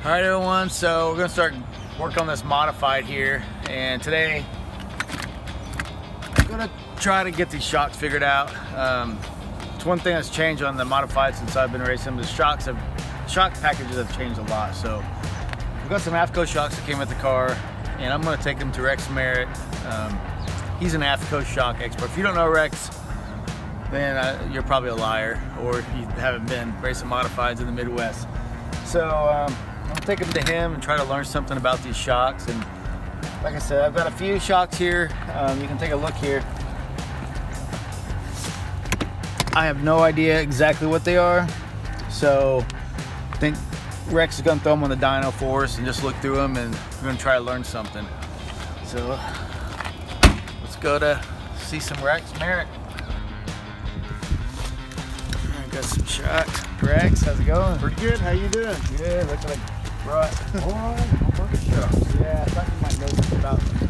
All right, everyone, so we're gonna start work on this modified here, and today I'm gonna try to get these shocks figured out. It's one thing that's changed on the modified since I've been racing. The shock packages have changed a lot. So we've got some Afco shocks that came with the car, and I'm gonna take them to Rex Merritt. He's an Afco shock expert. If you don't know Rex, then you're probably a liar, or you haven't been racing modifieds in the Midwest. So I'm gonna take them to him and try to learn something about these shocks. And like I said, I've got a few shocks here. You can take a look here. I have no idea exactly what they are, so I think Rex is gonna throw them on the dyno for us and just look through them, and we're gonna try to learn something. So let's go to see some Rex Merritt. I got some shocks. Rex, how's it going? Pretty good. How you doing? Good. Looks like brought. Yeah, I thought you might know something about them.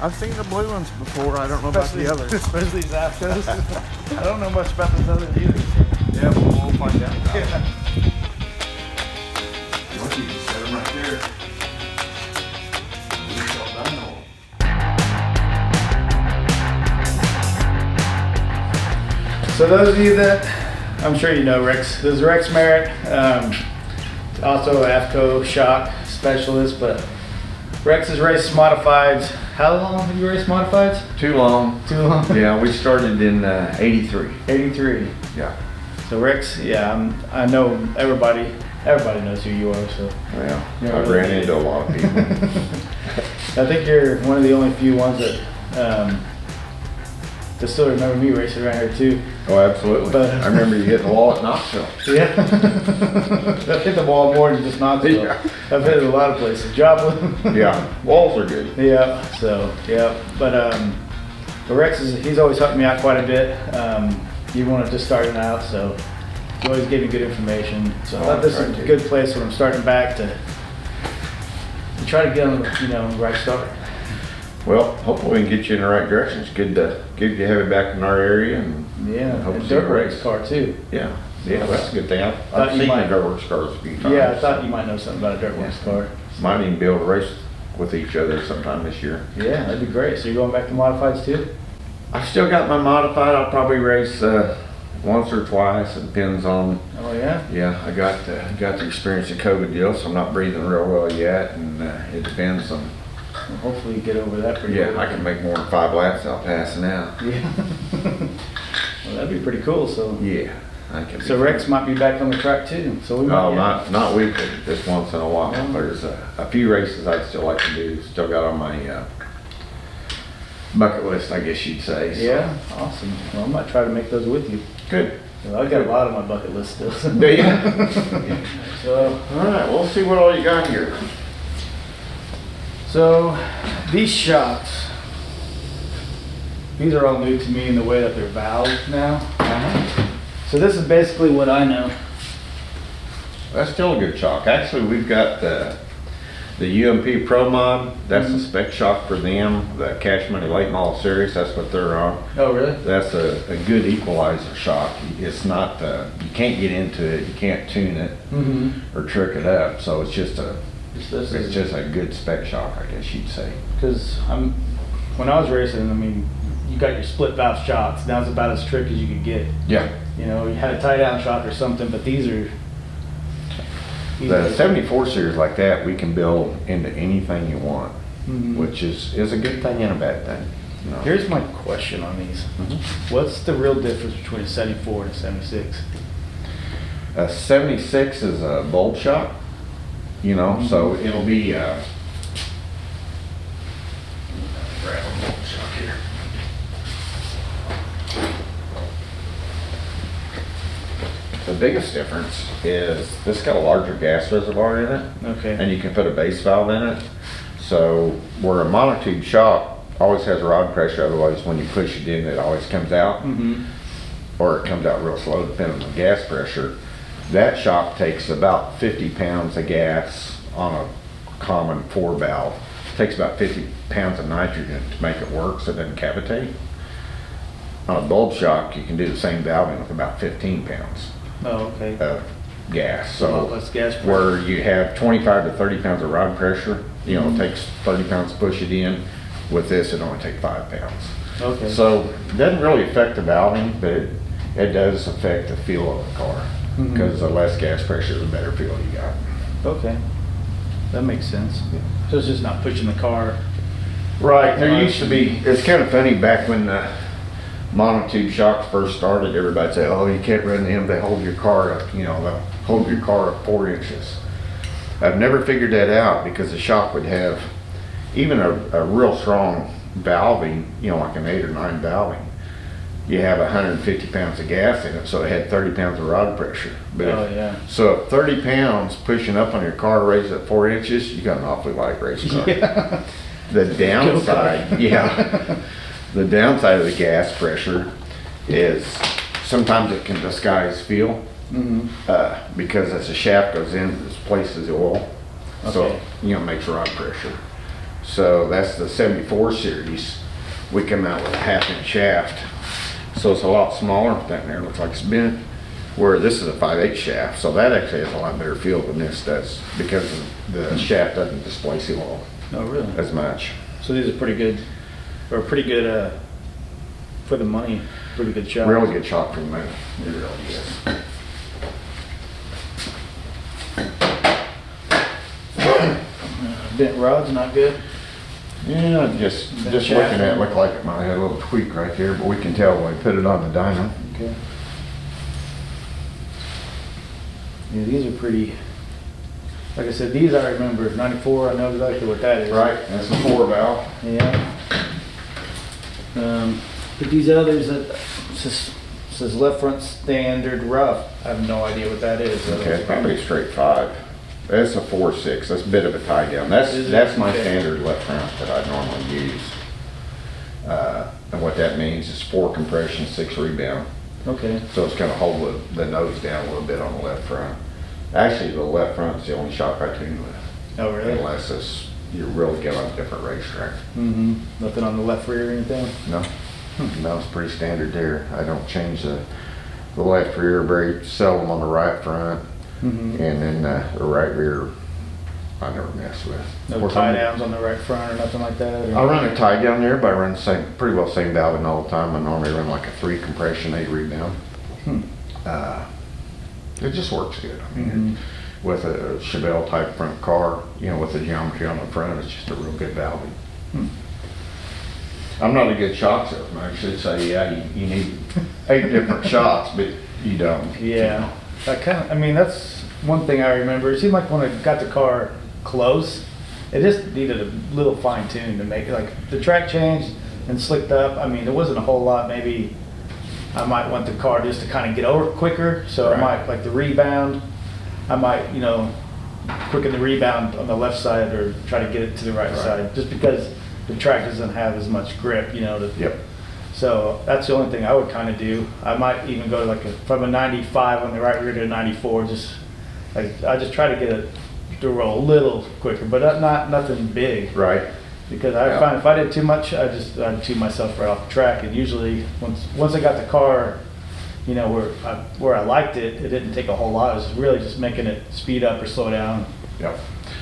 I've seen the blue ones before. I don't know about the others. Especially these Afcos. I don't know much about those others either. Yeah, we'll find out. Yeah. You can set them right there. So those of you that, I'm sure you know Rex, this is Rex Merritt, also an Afco shock specialist, but Rex has raced modifieds. How long have you raced modifieds? Too long. Too long? Yeah, we started in 83. 83. Yeah. So Rex, yeah, I know everybody knows who you are, so. Well, Yeah, I've really ran did. into a lot of people. I think you're one of the only few ones that still remember me racing around here too. Oh, absolutely. But- I remember you hit the wall at Knoxville. Yeah. I've hit the wall more than just Knoxville. Yeah. I've hit it a lot of places. Joplin. Yeah, walls are good. Yeah, so, yeah. But Rex, he's always helped me out quite a bit. Even when I'm just starting out, so he always gave me good information. So I thought this was a good place when I'm starting back to try to get on the right start. Well, hopefully we can get you in the right direction. It's good to have you back in our area, and Yeah, hope and to see you dirt race. race car too. Yeah, that's a good thing. Thought I've you seen might- the dirt works cars a few times. Yeah, I thought you might know something about a dirt race car. Might even be able to race with each other sometime this year. Yeah, that'd be great. So you're going back to modifieds too? I've still got my modified. I'll probably race once or twice. It depends on. Oh yeah? Yeah, I got the experience of COVID deal, so I'm not breathing real well yet, and it depends on. Well, hopefully you get over that pretty Yeah, quick. I can make more than 5 laps without passing out. Yeah. Well, that'd be pretty cool. So Yeah, I can. So Rex might be back on the track too. So we No, might. not weekly. Just once in a while. Yeah. There's a few races I'd still like to do. Still got on my bucket list, I guess you'd say. So. Yeah, awesome. Well, I might try to make those with you. Good. Well, I've got a lot on my bucket list still. Do you? So, All right. We'll see what all you got here. so these shocks, these are all new to me in the way that they're valved now. So this is basically what I know. That's still a good shock. Actually, we've got the UMP Pro Mod. That's the spec shock for them. The Cash Money Late Model Series. That's what they're on. Oh, really? That's a good equalizer shock. It's not, you can't get into it, you can't tune it or trick it up. So it's just it's just a good spec shock, I guess you'd say. Because when I was racing, I mean, you got your split valve shocks. That was about as tricky as you could get. Yeah. You know, you had a tie down shock or something, but these are. The 74 series like that, we can build into anything you want, Mhm. which is a good thing and a bad thing. You know? Here's my question on these. What's the real difference between a 74 and a 76? A 76 is a bulb shock, so it'll be grab a bulb shock here. The biggest difference is this got a larger gas reservoir in it, Okay. and you can put a base valve in it. So where a monotube shock always has rod pressure, otherwise when you push it in, it always comes out, or it comes out real slow depending on the gas pressure. That shock takes about 50 pounds of gas on a common 4 valve. It takes about 50 pounds of nitrogen to make it work so it doesn't cavitate. On a bulb shock, you can do the same valving with about 15 pounds Oh, okay. of gas. A lot So less gas pressure. where you have 25 to 30 pounds of rod pressure, you know, it takes 30 pounds to push it in. With this, it only takes 5 pounds. Okay. So it doesn't really affect the valving, but it does affect the feel of the car. Because the less gas pressure, the better feel you got. Okay. That makes sense. So it's just not pushing the car. Right, there used to be, it's kind of funny, back when the monotube shocks first started, everybody'd say, oh, you can't run them, they hold your car up, you know, they'll hold your car up 4 inches. I've never figured that out, because the shock would have, even a real strong valving, you know, like an 8 or 9 valving, you have 150 pounds of gas in it, so it had 30 pounds of rod pressure. But so if 30 pounds pushing up on your car raises at 4 inches, you got an awfully light race car. Yeah. The downside, the downside of the gas pressure is sometimes it can disguise feel, because as the shaft goes in, it displaces the oil, so you know, it makes rod pressure. So that's the 74 series. We come out with a 1/2-inch shaft, so it's a lot smaller. That there looks like it's bent. Where this is a 5/8 shaft, so that actually has a lot better feel than this does, because the shaft doesn't displace the oil. Oh, really? As much. So these are pretty good, or pretty good for the money. Pretty good shocks. Really good shock for the money. It really is. Bent rod's not good. Yeah, just looking at it, looked like it might have a little tweak right there, but we can tell when we put it on the dyno. Okay. Yeah, these are pretty. Like I said, these I remember. 94, I know exactly what that is. Right, that's a 4 valve. Yeah. But these others, says left front standard rough. I have no idea what that is. Okay, probably a straight 5. That's a 4/6. That's a bit of a tie down. That's my standard left front that I normally use. And what that means is 4 compression, 6 rebound. Okay. So it's gonna hold the nose down a little bit on the left front. Actually, the left front's the only shock I tune with. Oh, really? Unless you really get on a different racetrack. Nothing on the left rear or anything? No, no, it's pretty standard there. I don't change the left rear very seldom on the right front. And then the right rear, I never mess with. No tie downs on the right front or nothing like that? Or? I run a tie down there, but I run the same, pretty well same valving all the time. I normally run like a 3 compression, 8 rebound. It just works good. I mean, with a Chevelle type front car, you know, with the geometry on the front, it's just a real good valving. I'm not a good shock salesman. I should say, yeah, you need 8 different shocks, but you don't. Yeah. I mean, that's one thing I remember. It seemed like when I got the car close, it just needed a little fine tune to make it, like the track changed and slicked up. I mean, there wasn't a whole lot. Maybe I might want the car just to kind of get over quicker. So I might, like the rebound, I might, you know, quicken the rebound on the left side or try to get it to the right side, just because the track doesn't have as much grip, you know. So that's the only thing I would kind of do. I might even go to like from a 95 on the right rear to a 94. Just like I just try to get it to roll a little quicker, but not nothing big. Right. Because I find if I did too much, I'd tune myself right off the track. And usually once I got the car, you know, where I liked it, it didn't take a whole lot. It was really just making it speed up or slow down. Yep.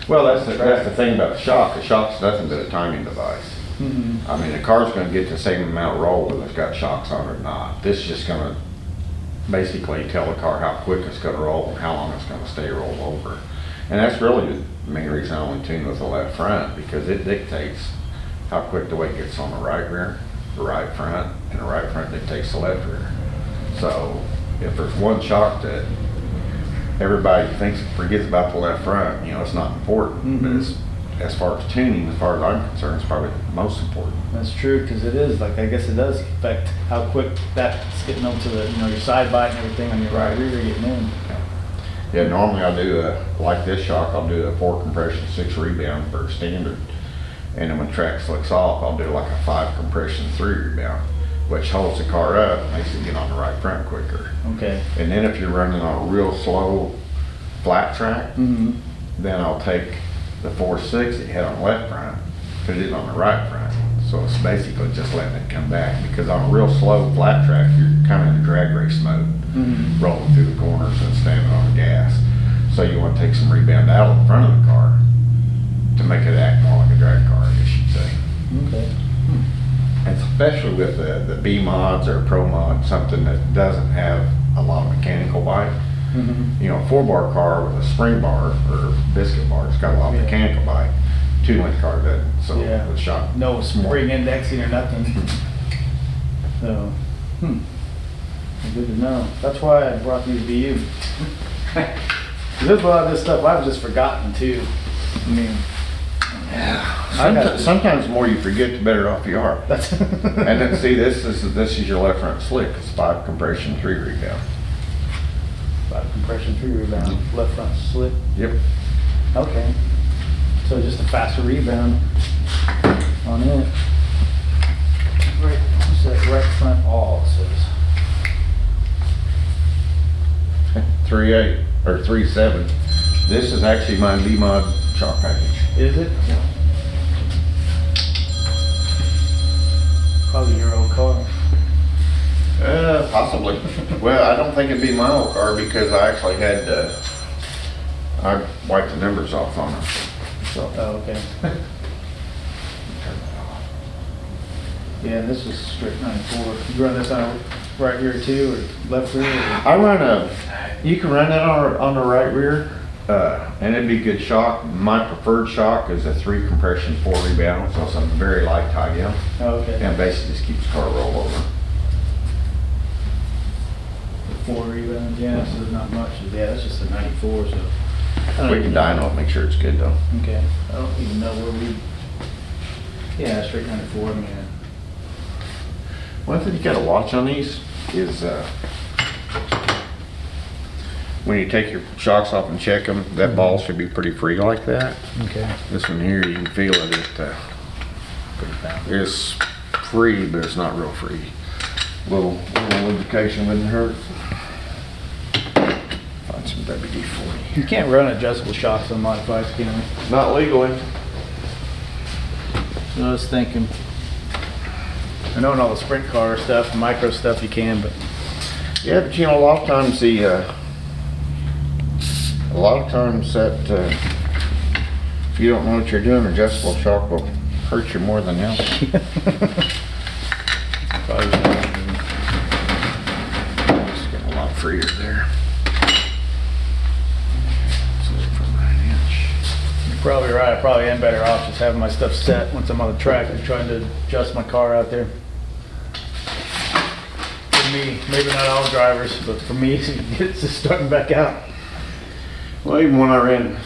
Well, that's the thing about the shock. The shock's nothing but a timing device. I mean, the car's going to get the same amount of roll whether it's got shocks on it or not. This is just going to basically tell the car how quick it's going to roll and how long it's going to stay rolled over. And that's really the main reason I only tune with the left front, because it dictates how quick the weight gets on the right rear, the right front, and the right front dictates the left rear. So if there's one shock that everybody forgets about the left front, you know, it's not important, but it's, as far as tuning, as far as I'm concerned, it's probably the most important. That's true, because it is, like, I guess it does affect how quick that's getting onto the, you know, your side bite and everything on your right rear getting in. Yeah, normally I'll do like this shock, I'll do a 4 compression, 6 rebound for standard. And then when track slicks off, I'll do like a 5 compression, 3 rebound, which holds the car up and makes it get on the right front quicker. Okay. And then if you're running on a real slow, flat track, then I'll take the 460 head on the left front, put it on the right front. So it's basically just letting it come back, because on a real slow flat track, you're kind of in drag race mode, rolling through the corners and standing on the gas. So you want to take some rebound out of the front of the car to make it act more like a drag car, I guess you'd say. Okay. And especially with the B mods or Pro mod, something that doesn't have a lot of mechanical bite. You know, a 4-bar car with a spring bar or biscuit bar, it's got a lot of mechanical bite. 2-link car doesn't. So the shock. No spring indexing or nothing. So, good to know. That's why I brought these to you. There's a lot of this stuff I've just forgotten too. I mean, Sometimes the more you forget, the better off you are. And then see, this is your left front slick. It's 5 compression, 3 rebound. 5 compression, 3 rebound, left front slip. Yep. Okay. So just a faster rebound on it. Right, what's that right front all it says? 3.8 or 3.7. This is actually my B mod shock package. Is it? Yeah. Probably your old car. Possibly. Well, I don't think it'd be my old car, because I actually had I wiped the numbers off on it. So. Oh, okay. Yeah, this is straight 94. You run this on right rear too, or left rear? Or? I run you can run that on the right rear, and it'd be good shock. My preferred shock is a 3 compression, 4 rebound, so something very light tie down. Oh, okay. And basically just keeps the car roll over. 4 rebounds, yeah, so there's not much. Yeah, that's just a 94, so. We can dyno it, make sure it's good though. Okay. I don't even know where we. Yeah, straight 94, man. One thing you gotta watch on these is when you take your shocks off and check them, that ball should be pretty free like that. Okay. This one here, you can feel it. It's free, but it's not real free. Little lubrication wouldn't hurt. Find some WD-40. You can't run adjustable shocks on modifieds, can we? Not legally. I was thinking. I know in all the sprint car stuff, micro stuff you can, but. Yeah, but you know, a lot of times that if you don't know what you're doing, adjustable shock will hurt you more than help. Probably. It's getting a lot freer there. So for 9-inch. You're probably right. I probably am better off just having my stuff set once I'm on the track and trying to adjust my car out there. For me, maybe not all drivers, but for me, it's just starting back out. Well, even when I ran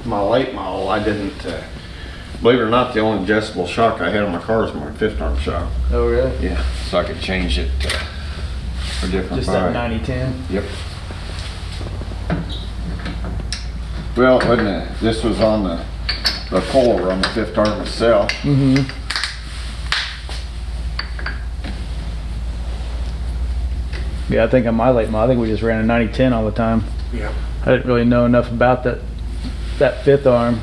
my late model, I didn't, believe it or not, the only adjustable shock I had on my car was my 5th arm shock. Oh, really? Yeah, so I could change it for different Just that 90-10? Yep. Well, this was on the puller on the 5th arm itself. Mm-hmm. Yeah, I think on my late model, I think we just ran a 90-10 all the time. Yeah. I didn't really know enough about that 5th arm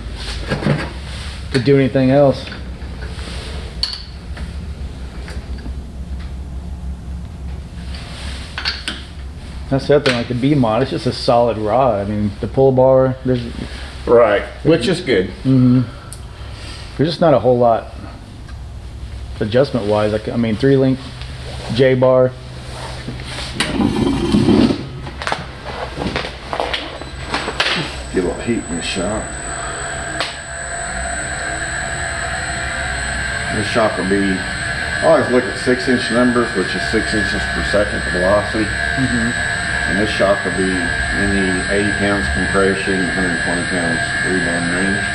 to do anything else. That's the other thing, like the B mod, it's just a solid rod. I mean, the pull bar, there's Which is good. there's just not a whole lot adjustment wise. Like, I mean, 3-link J bar. Get a little heat in this shock. This shock will be, I always look at 6-inch numbers, which is 6 inches per second velocity. And this shock will be in the 80 pounds compression, 120 pounds rebound range.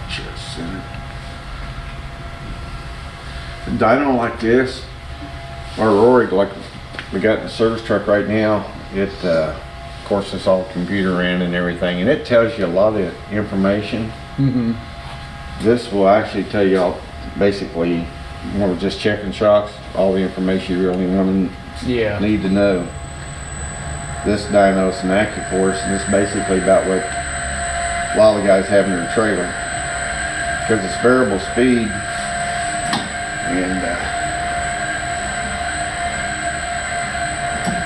Just in it. A dyno like this, or Rory, like we got in the service truck right now, course, it's all computer in and everything, and it tells you a lot of information. This will actually tell you all, basically, when we're just checking shocks, all the information you really want to need to know. This dyno is an AccuForce, and it's basically about what a lot of the guys have in their trailer, because it's variable speed, and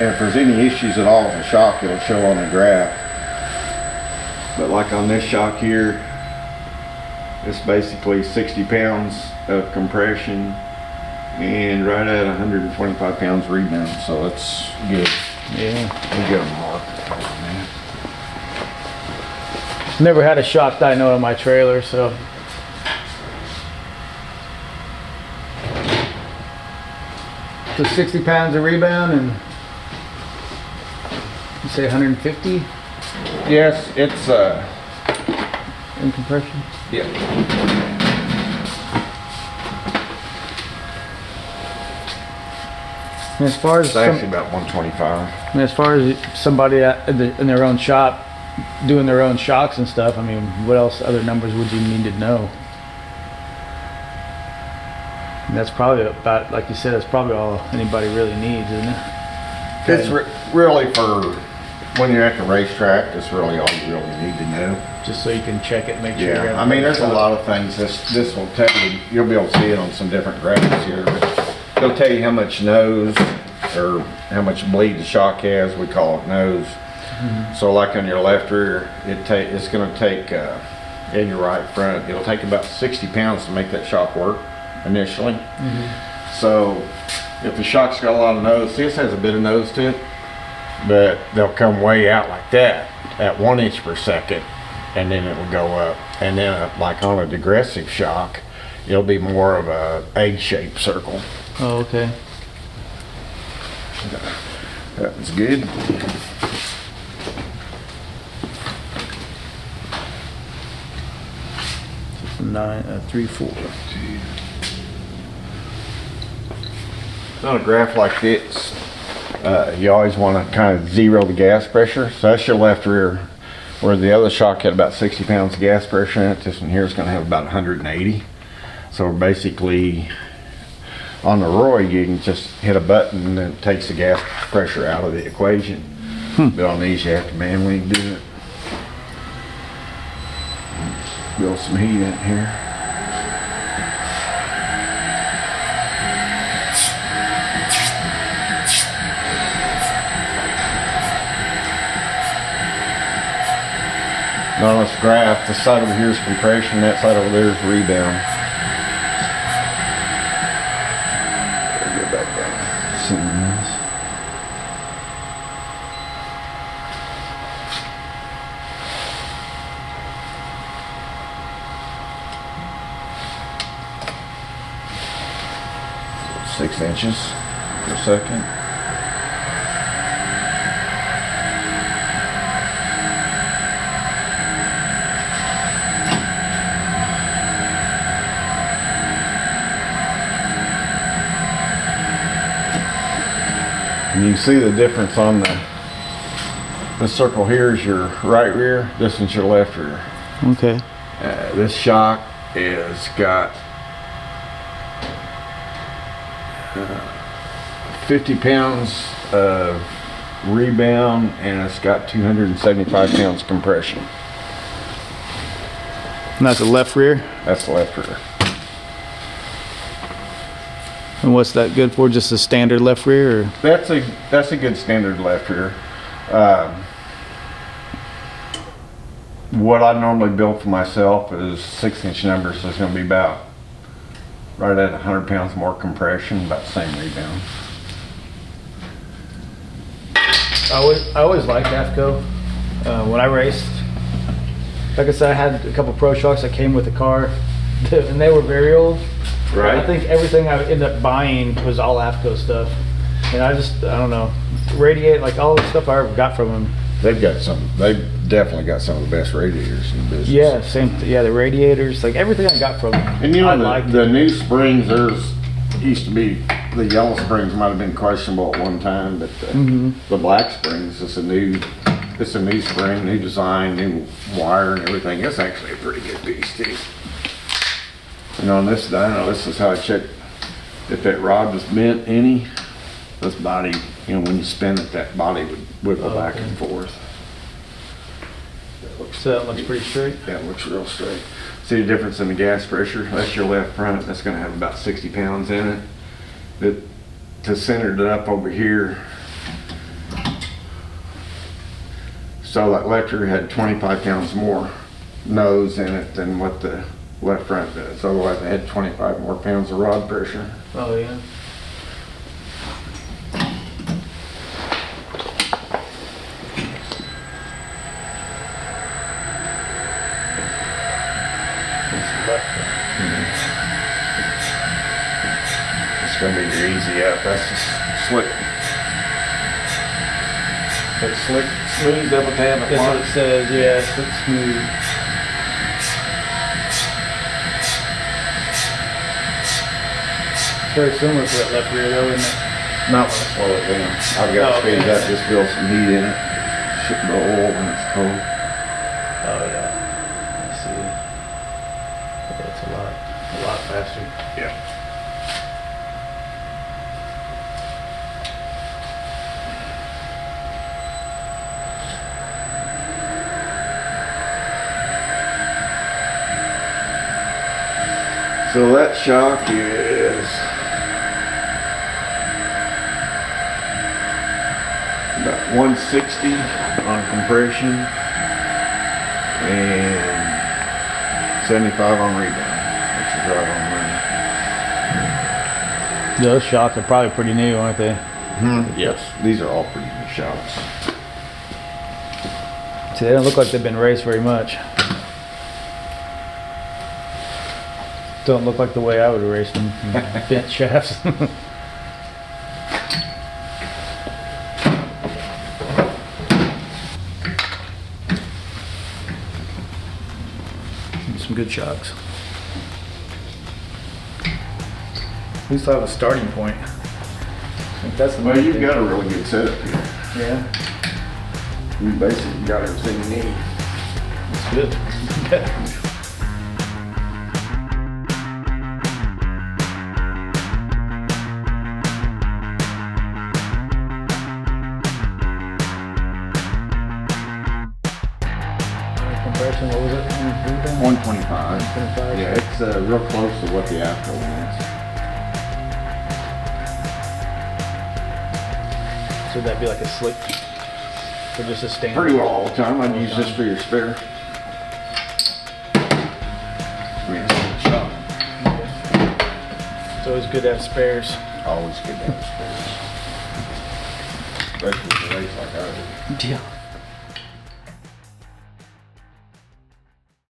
if there's any issues at all with the shock, it'll show on the graph. But like on this shock here, it's basically 60 pounds of compression and right at 125 pounds rebound, so it's good. Yeah. We get a mark. Never had a shock dyno on my trailer, so. So 60 pounds of rebound and you say 150 Yes, it's in compression? yeah. And as far as It's actually about 125. and as far as somebody in their own shop doing their own shocks and stuff, I mean, what else other numbers would you need to know? And that's probably about, like you said, that's probably all anybody really needs, isn't it? It's really for when you're at the racetrack. It's really all you really need to know. Just so you can check it, make sure. Yeah, I mean, there's a lot of things. This will tell you. You'll be able to see it on some different graphics here. But it'll tell you how much nose or how much bleed the shock has. We call it nose. So like on your left rear, it's going to take, in your right front, it'll take about 60 pounds to make that shock work initially. So if the shock's got a lot of nose, see, this has a bit of nose to it, but they'll come way out like that at 1 inch per second, and then it will go up. And then like on a digressive shock, it'll be more of a egg-shaped circle. Oh, okay. That was good. Nine, 3, 4. On a graph like this, you always want to kind of zero the gas pressure. So that's your left rear, where the other shock had about 60 pounds of gas pressure in it. This one here is going to have about 180. So basically, on the Roy, you can just hit a button and it takes the gas pressure out of the equation. But on these, you have to manually do it. Build some heat in here. Now on this graph, this side over here is compression, that side over there is rebound. Get back down. This. Six inches per second. And you can see the difference on this circle here is your right rear, this one's your left rear. Okay. This shock is got 50 pounds of rebound and it's got 275 pounds compression. And that's the left rear? That's the left rear. And what's that good for? Just a standard left rear? Or? That's a good standard left rear. What I normally build for myself is 6-inch numbers, so it's going to be about right at 100 pounds more compression, about the same rebound. I always liked Afco. When I raced, like I said, I had a couple Pro Shocks that came with the car, and they were very old. Right. I think everything I ended up buying was all Afco stuff. And I don't know, radiate, like all the stuff I ever got from them. They've definitely got some of the best radiators in the business. Yeah, the radiators, like everything I got from them. And you know, I liked the it. new springs, used to be, the yellow springs might have been questionable at one time, but the black springs is a new It's a new spring, new design, new wire and everything. It's actually a pretty good piece too. And on this dyno, this is how I check if that rod was bent any. This body, you know, when you spin it, that body would wiggle back and forth. So that looks pretty straight? That looks real straight. See the difference in the gas pressure? That's your left front. That's gonna have about 60 pounds in it. To center it up over here. So that left rear had 25 pounds more nose in it than what the left front does. Otherwise, it had 25 more pounds of rod pressure. Oh, yeah. It's gonna be your easy up. That's just slick. It's slick, smooth double tab at That's what it once. says, yeah, so it's smooth. Very similar to that left rear though, isn't it? Not when I slow it down. I've got to Oh, speed okay. it up, just feel some heat in it. Ship the oil when it's cold. Oh, yeah. I see. Yeah, it's a lot faster. Yeah. So that shock is about 160 on compression and 75 on rebound, which is right on money. Those shocks are probably pretty new, aren't they? Yes, these are all pretty new shocks. See, they don't look like they've been raced very much. Don't look like the way I would race them. Bent shafts. Some good shocks. At least I have a starting point. I think that's the Well, main you've thing. got a really good setup here. Yeah, You basically got everything you need. that's good. Compression, what was it? 125. 125. Yeah, it's real close to what the Afco is. So would that be like a slick, or just a standard? Pretty well all the time. I'd use this for your spare. I mean, it's a good shot. It's always good to have spares. Always good to have spares. Especially with a race like ours. Yeah.